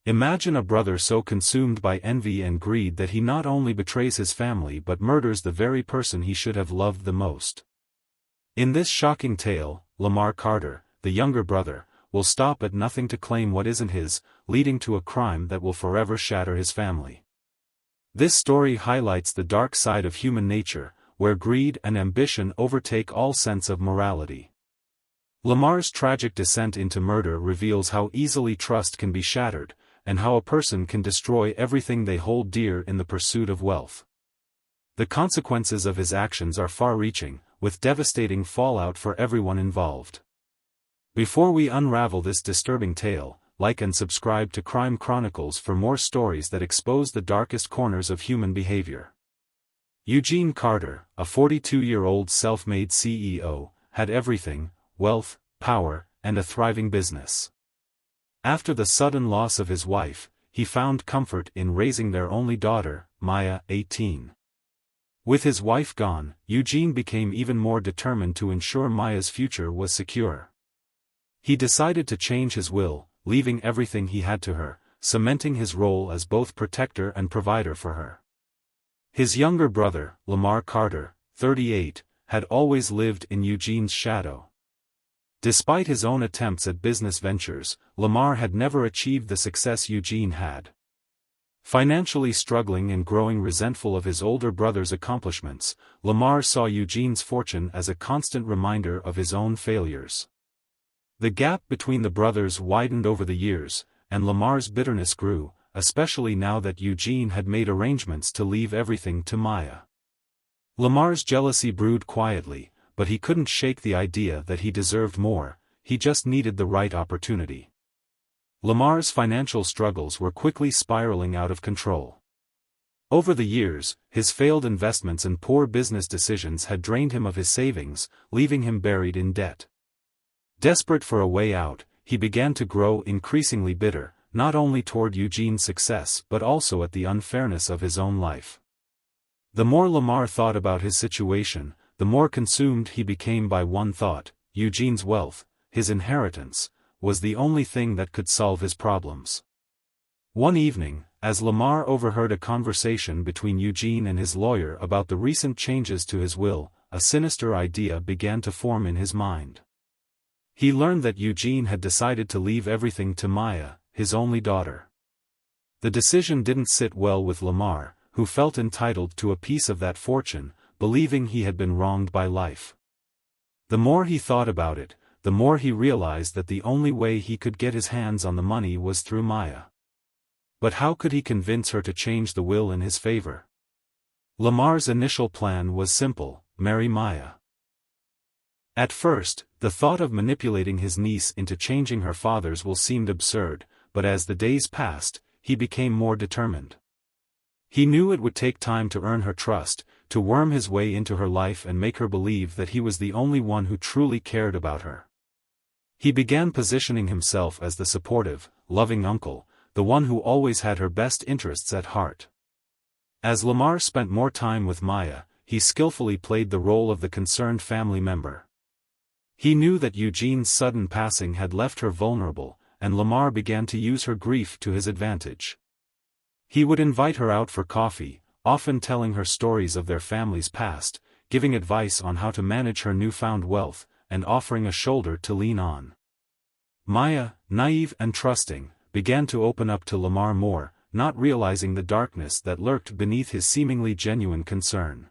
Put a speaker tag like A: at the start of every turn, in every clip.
A: Imagine a brother so consumed by envy and greed that he not only betrays his family but murders the very person he should have loved the most. In this shocking tale, Lamar Carter, the younger brother, will stop at nothing to claim what isn't his, leading to a crime that will forever shatter his family. This story highlights the dark side of human nature, where greed and ambition overtake all sense of morality. Lamar's tragic descent into murder reveals how easily trust can be shattered, and how a person can destroy everything they hold dear in the pursuit of wealth. The consequences of his actions are far-reaching, with devastating fallout for everyone involved. Before we unravel this disturbing tale, like and subscribe to Crime Chronicles for more stories that expose the darkest corners of human behavior. Eugene Carter, a 42-year-old self-made CEO, had everything: wealth, power, and a thriving business. After the sudden loss of his wife, he found comfort in raising their only daughter, Maya, 18. With his wife gone, Eugene became even more determined to ensure Maya's future was secure. He decided to change his will, leaving everything he had to her, cementing his role as both protector and provider for her. His younger brother, Lamar Carter, 38, had always lived in Eugene's shadow. Despite his own attempts at business ventures, Lamar had never achieved the success Eugene had. Financially struggling and growing resentful of his older brother's accomplishments, Lamar saw Eugene's fortune as a constant reminder of his own failures. The gap between the brothers widened over the years, and Lamar's bitterness grew, especially now that Eugene had made arrangements to leave everything to Maya. Lamar's jealousy brewed quietly, but he couldn't shake the idea that he deserved more, he just needed the right opportunity. Lamar's financial struggles were quickly spiraling out of control. Over the years, his failed investments and poor business decisions had drained him of his savings, leaving him buried in debt. Desperate for a way out, he began to grow increasingly bitter, not only toward Eugene's success but also at the unfairness of his own life. The more Lamar thought about his situation, the more consumed he became by one thought: Eugene's wealth, his inheritance, was the only thing that could solve his problems. One evening, as Lamar overheard a conversation between Eugene and his lawyer about the recent changes to his will, a sinister idea began to form in his mind. He learned that Eugene had decided to leave everything to Maya, his only daughter. The decision didn't sit well with Lamar, who felt entitled to a piece of that fortune, believing he had been wronged by life. The more he thought about it, the more he realized that the only way he could get his hands on the money was through Maya. But how could he convince her to change the will in his favor? Lamar's initial plan was simple: marry Maya. At first, the thought of manipulating his niece into changing her father's will seemed absurd, but as the days passed, he became more determined. He knew it would take time to earn her trust, to worm his way into her life and make her believe that he was the only one who truly cared about her. He began positioning himself as the supportive, loving uncle, the one who always had her best interests at heart. As Lamar spent more time with Maya, he skillfully played the role of the concerned family member. He knew that Eugene's sudden passing had left her vulnerable, and Lamar began to use her grief to his advantage. He would invite her out for coffee, often telling her stories of their family's past, giving advice on how to manage her newfound wealth, and offering a shoulder to lean on. Maya, naive and trusting, began to open up to Lamar more, not realizing the darkness that lurked beneath his seemingly genuine concern.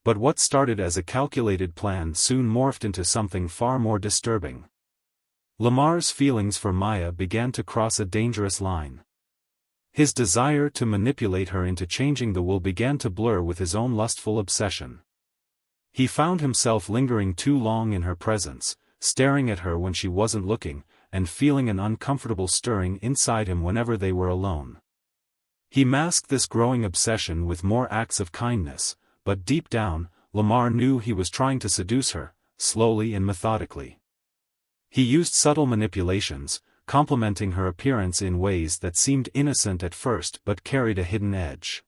A: But what started as a calculated plan soon morphed into something far more disturbing. Lamar's feelings for Maya began to cross a dangerous line. His desire to manipulate her into changing the will began to blur with his own lustful obsession. He found himself lingering too long in her presence, staring at her when she wasn't looking, and feeling an uncomfortable stirring inside him whenever they were alone. He masked this growing obsession with more acts of kindness, but deep down, Lamar knew he was trying to seduce her, slowly and methodically. He used subtle manipulations, complimenting her appearance in ways that seemed innocent at first but carried a hidden edge.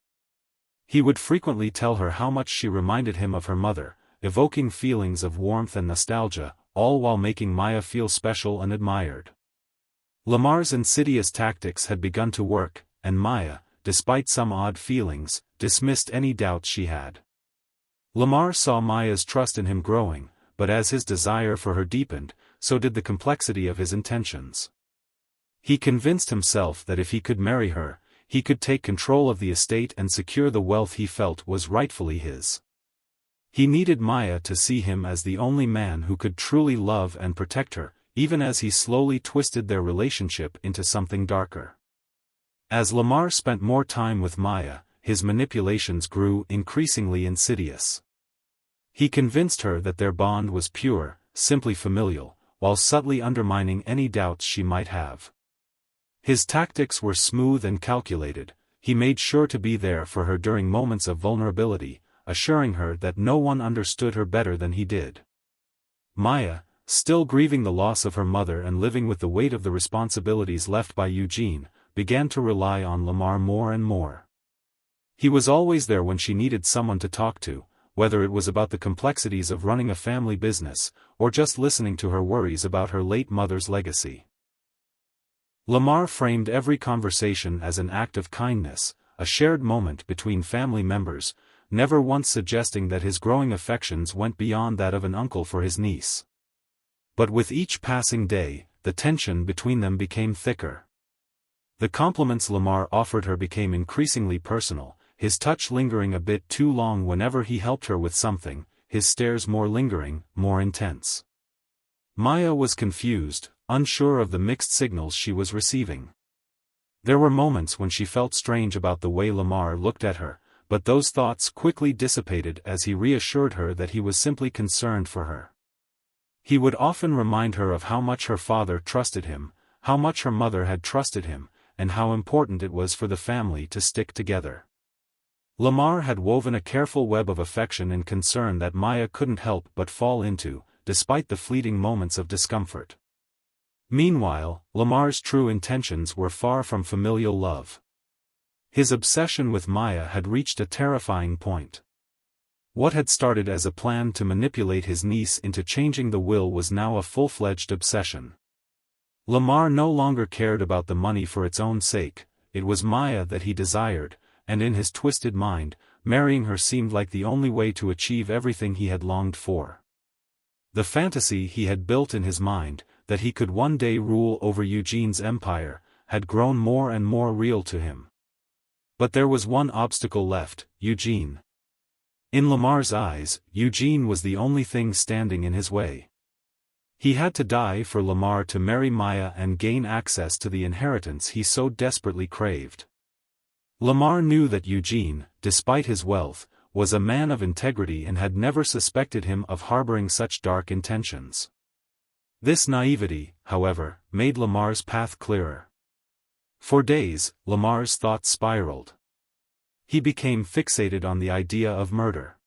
A: He would frequently tell her how much she reminded him of her mother, evoking feelings of warmth and nostalgia, all while making Maya feel special and admired. Lamar's insidious tactics had begun to work, and Maya, despite some odd feelings, dismissed any doubts she had. Lamar saw Maya's trust in him growing, but as his desire for her deepened, so did the complexity of his intentions. He convinced himself that if he could marry her, he could take control of the estate and secure the wealth he felt was rightfully his. He needed Maya to see him as the only man who could truly love and protect her, even as he slowly twisted their relationship into something darker. As Lamar spent more time with Maya, his manipulations grew increasingly insidious. He convinced her that their bond was pure, simply familial, while subtly undermining any doubts she might have. His tactics were smooth and calculated. He made sure to be there for her during moments of vulnerability, assuring her that no one understood her better than he did. Maya, still grieving the loss of her mother and living with the weight of the responsibilities left by Eugene, began to rely on Lamar more and more. He was always there when she needed someone to talk to, whether it was about the complexities of running a family business, or just listening to her worries about her late mother's legacy. Lamar framed every conversation as an act of kindness, a shared moment between family members, never once suggesting that his growing affections went beyond that of an uncle for his niece. But with each passing day, the tension between them became thicker. The compliments Lamar offered her became increasingly personal, his touch lingering a bit too long whenever he helped her with something, his stares more lingering, more intense. Maya was confused, unsure of the mixed signals she was receiving. There were moments when she felt strange about the way Lamar looked at her, but those thoughts quickly dissipated as he reassured her that he was simply concerned for her. He would often remind her of how much her father trusted him, how much her mother had trusted him, and how important it was for the family to stick together. Lamar had woven a careful web of affection and concern that Maya couldn't help but fall into, despite the fleeting moments of discomfort. Meanwhile, Lamar's true intentions were far from familial love. His obsession with Maya had reached a terrifying point. What had started as a plan to manipulate his niece into changing the will was now a full-fledged obsession. Lamar no longer cared about the money for its own sake, it was Maya that he desired, and in his twisted mind, marrying her seemed like the only way to achieve everything he had longed for. The fantasy he had built in his mind, that he could one day rule over Eugene's empire, had grown more and more real to him. But there was one obstacle left: Eugene. In Lamar's eyes, Eugene was the only thing standing in his way. He had to die for Lamar to marry Maya and gain access to the inheritance he so desperately craved. Lamar knew that Eugene, despite his wealth, was a man of integrity and had never suspected him of harboring such dark intentions. This naivety, however, made Lamar's path clearer. For days, Lamar's thoughts spiraled. He became fixated on the idea of murder.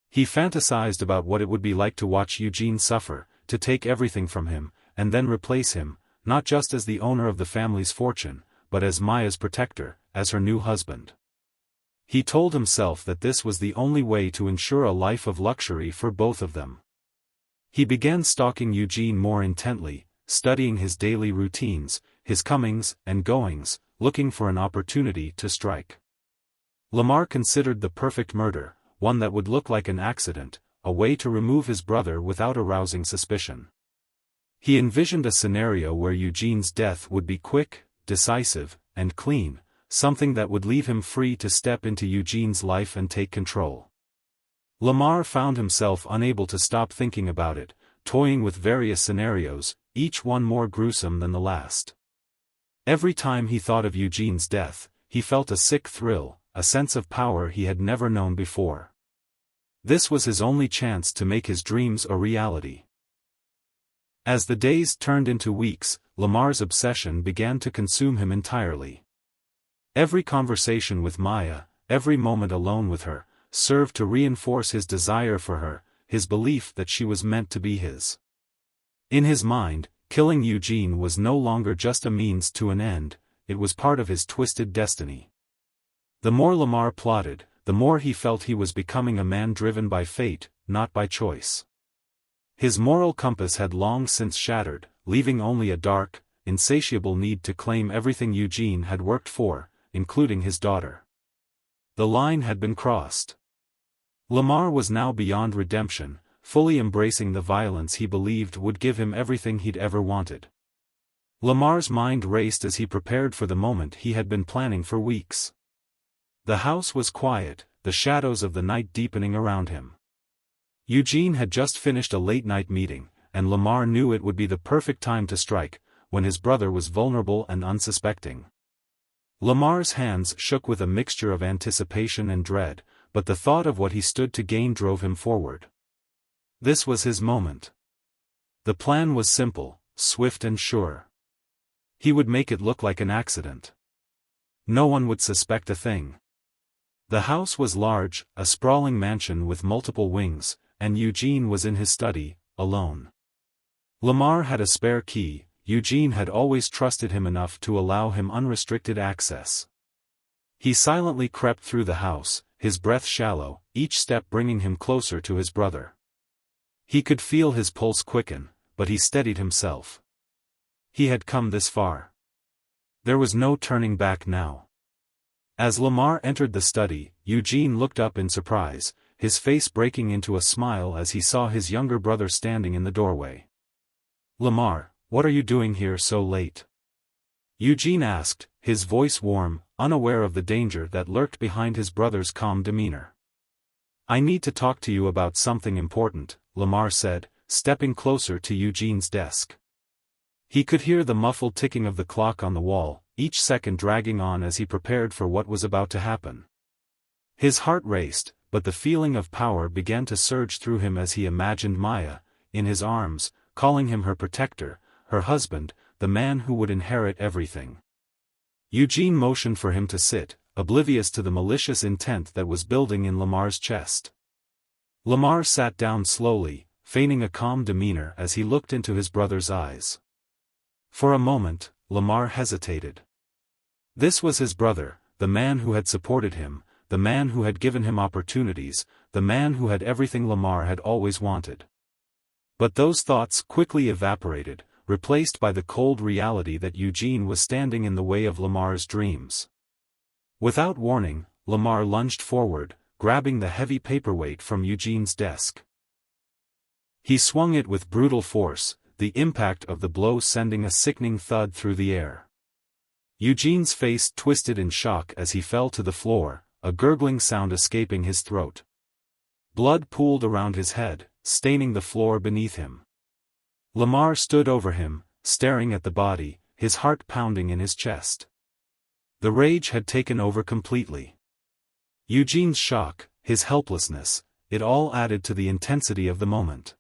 A: He fantasized about what it would be like to watch Eugene suffer, to take everything from him, and then replace him, not just as the owner of the family's fortune, but as Maya's protector, as her new husband. He told himself that this was the only way to ensure a life of luxury for both of them. He began stalking Eugene more intently, studying his daily routines, his comings and goings, looking for an opportunity to strike. Lamar considered the perfect murder, one that would look like an accident, a way to remove his brother without arousing suspicion. He envisioned a scenario where Eugene's death would be quick, decisive, and clean, something that would leave him free to step into Eugene's life and take control. Lamar found himself unable to stop thinking about it, toying with various scenarios, each one more gruesome than the last. Every time he thought of Eugene's death, he felt a sick thrill, a sense of power he had never known before. This was his only chance to make his dreams a reality. As the days turned into weeks, Lamar's obsession began to consume him entirely. Every conversation with Maya, every moment alone with her, served to reinforce his desire for her, his belief that she was meant to be his. In his mind, killing Eugene was no longer just a means to an end, it was part of his twisted destiny. The more Lamar plotted, the more he felt he was becoming a man driven by fate, not by choice. His moral compass had long since shattered, leaving only a dark, insatiable need to claim everything Eugene had worked for, including his daughter. The line had been crossed. Lamar was now beyond redemption, fully embracing the violence he believed would give him everything he'd ever wanted. Lamar's mind raced as he prepared for the moment he had been planning for weeks. The house was quiet, the shadows of the night deepening around him. Eugene had just finished a late-night meeting, and Lamar knew it would be the perfect time to strike, when his brother was vulnerable and unsuspecting. Lamar's hands shook with a mixture of anticipation and dread, but the thought of what he stood to gain drove him forward. This was his moment. The plan was simple, swift and sure. He would make it look like an accident. No one would suspect a thing. The house was large, a sprawling mansion with multiple wings, and Eugene was in his study, alone. Lamar had a spare key. Eugene had always trusted him enough to allow him unrestricted access. He silently crept through the house, his breath shallow, each step bringing him closer to his brother. He could feel his pulse quicken, but he steadied himself. He had come this far. There was no turning back now. As Lamar entered the study, Eugene looked up in surprise, his face breaking into a smile as he saw his younger brother standing in the doorway. "Lamar, what are you doing here so late?" Eugene asked, his voice warm, unaware of the danger that lurked behind his brother's calm demeanor. "I need to talk to you about something important," Lamar said, stepping closer to Eugene's desk. He could hear the muffled ticking of the clock on the wall, each second dragging on as he prepared for what was about to happen. His heart raced, but the feeling of power began to surge through him as he imagined Maya, in his arms, calling him her protector, her husband, the man who would inherit everything. Eugene motioned for him to sit, oblivious to the malicious intent that was building in Lamar's chest. Lamar sat down slowly, feigning a calm demeanor as he looked into his brother's eyes. For a moment, Lamar hesitated. This was his brother, the man who had supported him, the man who had given him opportunities, the man who had everything Lamar had always wanted. But those thoughts quickly evaporated, replaced by the cold reality that Eugene was standing in the way of Lamar's dreams. Without warning, Lamar lunged forward, grabbing the heavy paperweight from Eugene's desk. He swung it with brutal force, the impact of the blow sending a sickening thud through the air. Eugene's face twisted in shock as he fell to the floor, a gurgling sound escaping his throat. Blood pooled around his head, staining the floor beneath him. Lamar stood over him, staring at the body, his heart pounding in his chest. The rage had taken over completely. Eugene's shock, his helplessness, it all added to the intensity of the moment.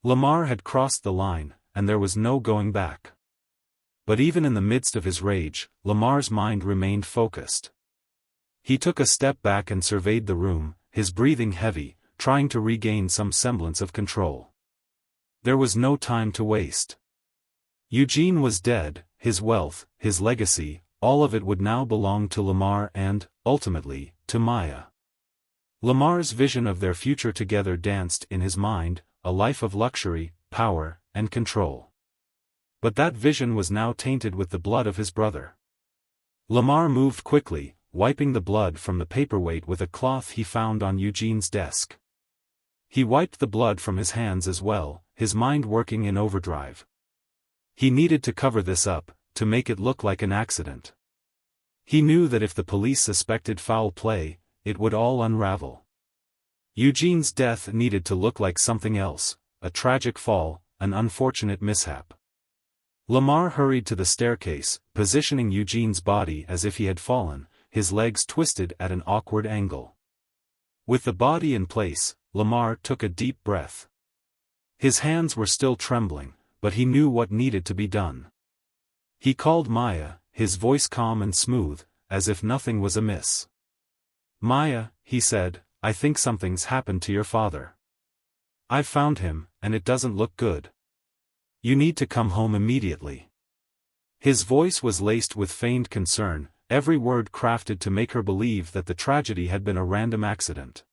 A: Lamar had crossed the line, and there was no going back. But even in the midst of his rage, Lamar's mind remained focused. He took a step back and surveyed the room, his breathing heavy, trying to regain some semblance of control. There was no time to waste. Eugene was dead, his wealth, his legacy, all of it would now belong to Lamar and, ultimately, to Maya. Lamar's vision of their future together danced in his mind, a life of luxury, power, and control. But that vision was now tainted with the blood of his brother. Lamar moved quickly, wiping the blood from the paperweight with a cloth he found on Eugene's desk. He wiped the blood from his hands as well, his mind working in overdrive. He needed to cover this up, to make it look like an accident. He knew that if the police suspected foul play, it would all unravel. Eugene's death needed to look like something else, a tragic fall, an unfortunate mishap. Lamar hurried to the staircase, positioning Eugene's body as if he had fallen, his legs twisted at an awkward angle. With the body in place, Lamar took a deep breath. His hands were still trembling, but he knew what needed to be done. He called Maya, his voice calm and smooth, as if nothing was amiss. "Maya," he said, "I think something's happened to your father. I've found him, and it doesn't look good. You need to come home immediately." His voice was laced with feigned concern, every word crafted to make her believe that the tragedy had been a random accident.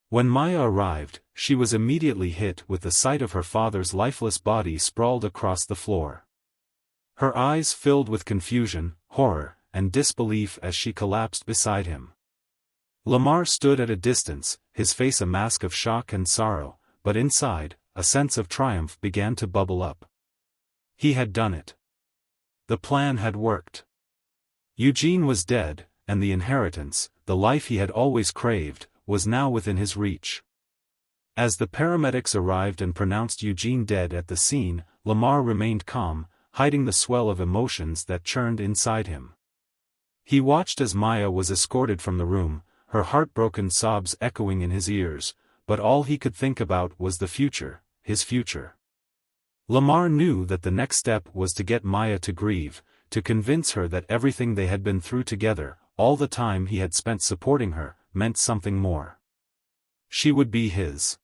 A: When Maya arrived, she was immediately hit with the sight of her father's lifeless body sprawled across the floor. Her eyes filled with confusion, horror, and disbelief as she collapsed beside him. Lamar stood at a distance, his face a mask of shock and sorrow, but inside, a sense of triumph began to bubble up. He had done it. The plan had worked. Eugene was dead, and the inheritance, the life he had always craved, was now within his reach. As the paramedics arrived and pronounced Eugene dead at the scene, Lamar remained calm, hiding the swell of emotions that churned inside him. He watched as Maya was escorted from the room, her heartbroken sobs echoing in his ears, but all he could think about was the future, his future. Lamar knew that the next step was to get Maya to grieve, to convince her that everything they had been through together, all the time he had spent supporting her, meant something more. She would be his.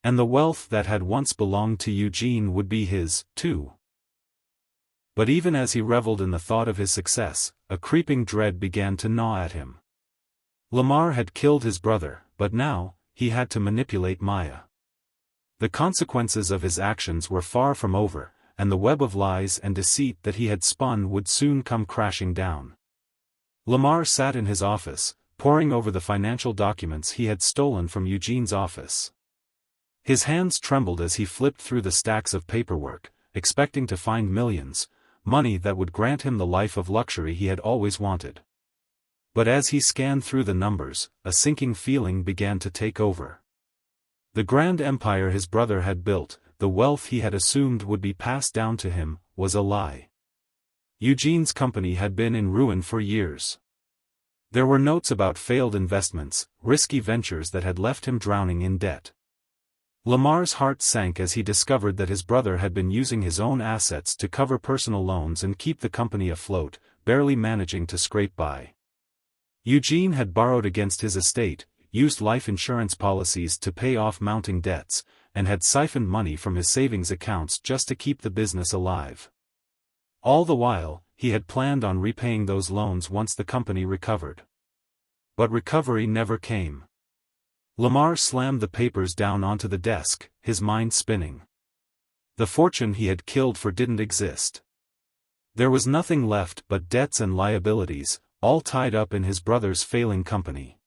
A: And the wealth that had once belonged to Eugene would be his, too. But even as he reveled in the thought of his success, a creeping dread began to gnaw at him. Lamar had killed his brother, but now, he had to manipulate Maya. The consequences of his actions were far from over, and the web of lies and deceit that he had spun would soon come crashing down. Lamar sat in his office, poring over the financial documents he had stolen from Eugene's office. His hands trembled as he flipped through the stacks of paperwork, expecting to find millions, money that would grant him the life of luxury he had always wanted. But as he scanned through the numbers, a sinking feeling began to take over. The grand empire his brother had built, the wealth he had assumed would be passed down to him, was a lie. Eugene's company had been in ruin for years. There were notes about failed investments, risky ventures that had left him drowning in debt. Lamar's heart sank as he discovered that his brother had been using his own assets to cover personal loans and keep the company afloat, barely managing to scrape by. Eugene had borrowed against his estate, used life insurance policies to pay off mounting debts, and had siphoned money from his savings accounts just to keep the business alive. All the while, he had planned on repaying those loans once the company recovered. But recovery never came. Lamar slammed the papers down onto the desk, his mind spinning. The fortune he had killed for didn't exist. There was nothing left but debts and liabilities, all tied up in his brother's failing company.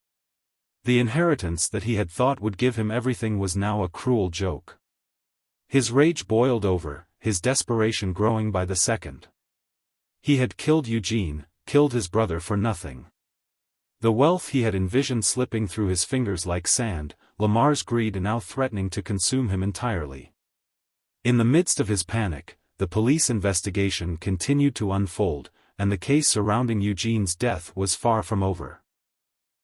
A: The inheritance that he had thought would give him everything was now a cruel joke. His rage boiled over, his desperation growing by the second. He had killed Eugene, killed his brother for nothing. The wealth he had envisioned slipping through his fingers like sand, Lamar's greed now threatening to consume him entirely. In the midst of his panic, the police investigation continued to unfold, and the case surrounding Eugene's death was far from over.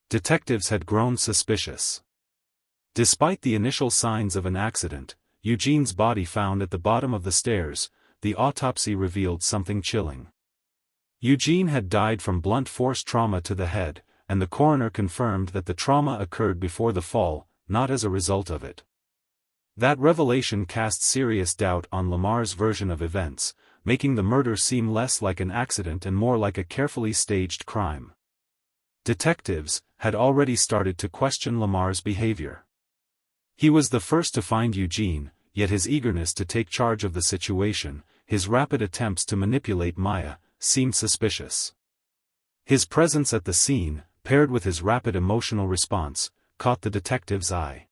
A: Detectives had grown suspicious. Despite the initial signs of an accident, Eugene's body found at the bottom of the stairs, the autopsy revealed something chilling. Eugene had died from blunt force trauma to the head, and the coroner confirmed that the trauma occurred before the fall, not as a result of it. That revelation cast serious doubt on Lamar's version of events, making the murder seem less like an accident and more like a carefully staged crime. Detectives had already started to question Lamar's behavior. He was the first to find Eugene, yet his eagerness to take charge of the situation, his rapid attempts to manipulate Maya, seemed suspicious. His presence at the scene, paired with his rapid emotional response, caught the detective's eye.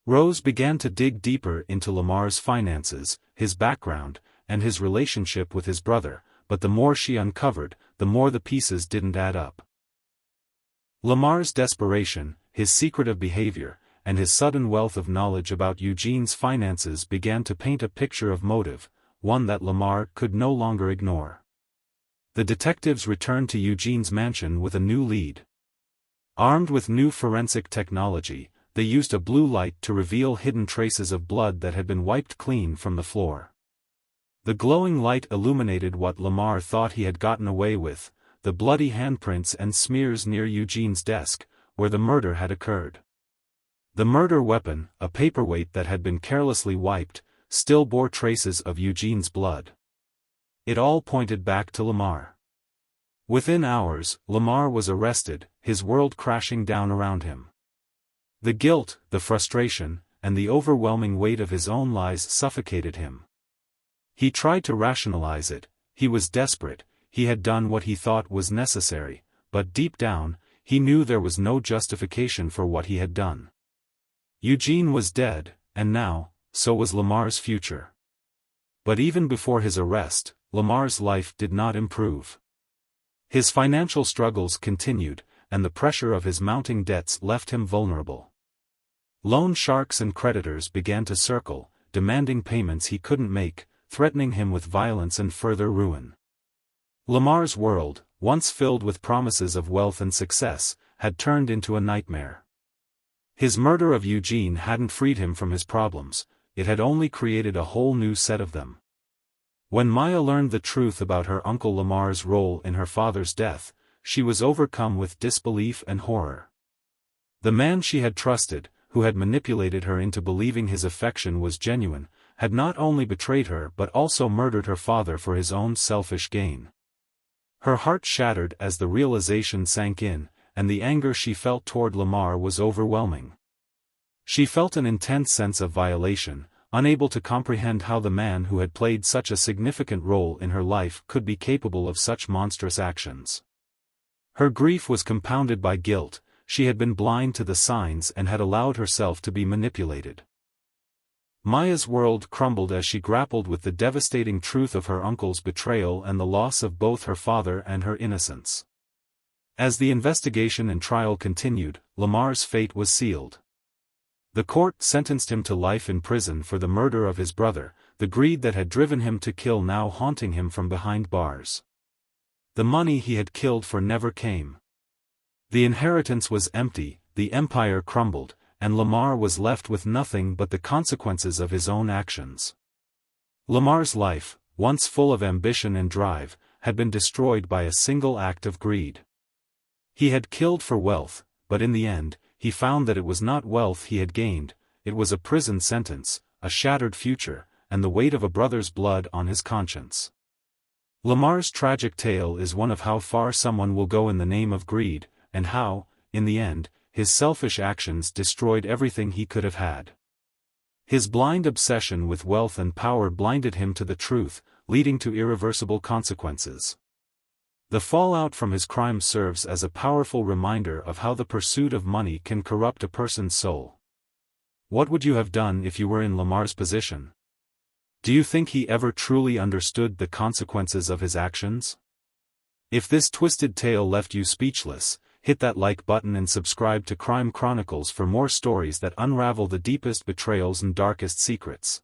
A: Rose began to dig deeper into Lamar's finances, his background, and his relationship with his brother, but the more she uncovered, the more the pieces didn't add up. Lamar's desperation, his secretive behavior, and his sudden wealth of knowledge about Eugene's finances began to paint a picture of motive, one that Lamar could no longer ignore. The detectives returned to Eugene's mansion with a new lead. Armed with new forensic technology, they used a blue light to reveal hidden traces of blood that had been wiped clean from the floor. The glowing light illuminated what Lamar thought he had gotten away with, the bloody handprints and smears near Eugene's desk, where the murder had occurred. The murder weapon, a paperweight that had been carelessly wiped, still bore traces of Eugene's blood. It all pointed back to Lamar. Within hours, Lamar was arrested, his world crashing down around him. The guilt, the frustration, and the overwhelming weight of his own lies suffocated him. He tried to rationalize it, he was desperate, he had done what he thought was necessary, but deep down, he knew there was no justification for what he had done. Eugene was dead, and now, so was Lamar's future. But even before his arrest, Lamar's life did not improve. His financial struggles continued, and the pressure of his mounting debts left him vulnerable. Loan sharks and creditors began to circle, demanding payments he couldn't make, threatening him with violence and further ruin. Lamar's world, once filled with promises of wealth and success, had turned into a nightmare. His murder of Eugene hadn't freed him from his problems, it had only created a whole new set of them. When Maya learned the truth about her uncle Lamar's role in her father's death, she was overcome with disbelief and horror. The man she had trusted, who had manipulated her into believing his affection was genuine, had not only betrayed her but also murdered her father for his own selfish gain. Her heart shattered as the realization sank in, and the anger she felt toward Lamar was overwhelming. She felt an intense sense of violation, unable to comprehend how the man who had played such a significant role in her life could be capable of such monstrous actions. Her grief was compounded by guilt. She had been blind to the signs and had allowed herself to be manipulated. Maya's world crumbled as she grappled with the devastating truth of her uncle's betrayal and the loss of both her father and her innocence. As the investigation and trial continued, Lamar's fate was sealed. The court sentenced him to life in prison for the murder of his brother, the greed that had driven him to kill now haunting him from behind bars. The money he had killed for never came. The inheritance was empty, the empire crumbled, and Lamar was left with nothing but the consequences of his own actions. Lamar's life, once full of ambition and drive, had been destroyed by a single act of greed. He had killed for wealth, but in the end, he found that it was not wealth he had gained, it was a prison sentence, a shattered future, and the weight of a brother's blood on his conscience. Lamar's tragic tale is one of how far someone will go in the name of greed, and how, in the end, his selfish actions destroyed everything he could have had. His blind obsession with wealth and power blinded him to the truth, leading to irreversible consequences. The fallout from his crime serves as a powerful reminder of how the pursuit of money can corrupt a person's soul. What would you have done if you were in Lamar's position? Do you think he ever truly understood the consequences of his actions? If this twisted tale left you speechless, hit that like button and subscribe to Crime Chronicles for more stories that unravel the deepest betrayals and darkest secrets.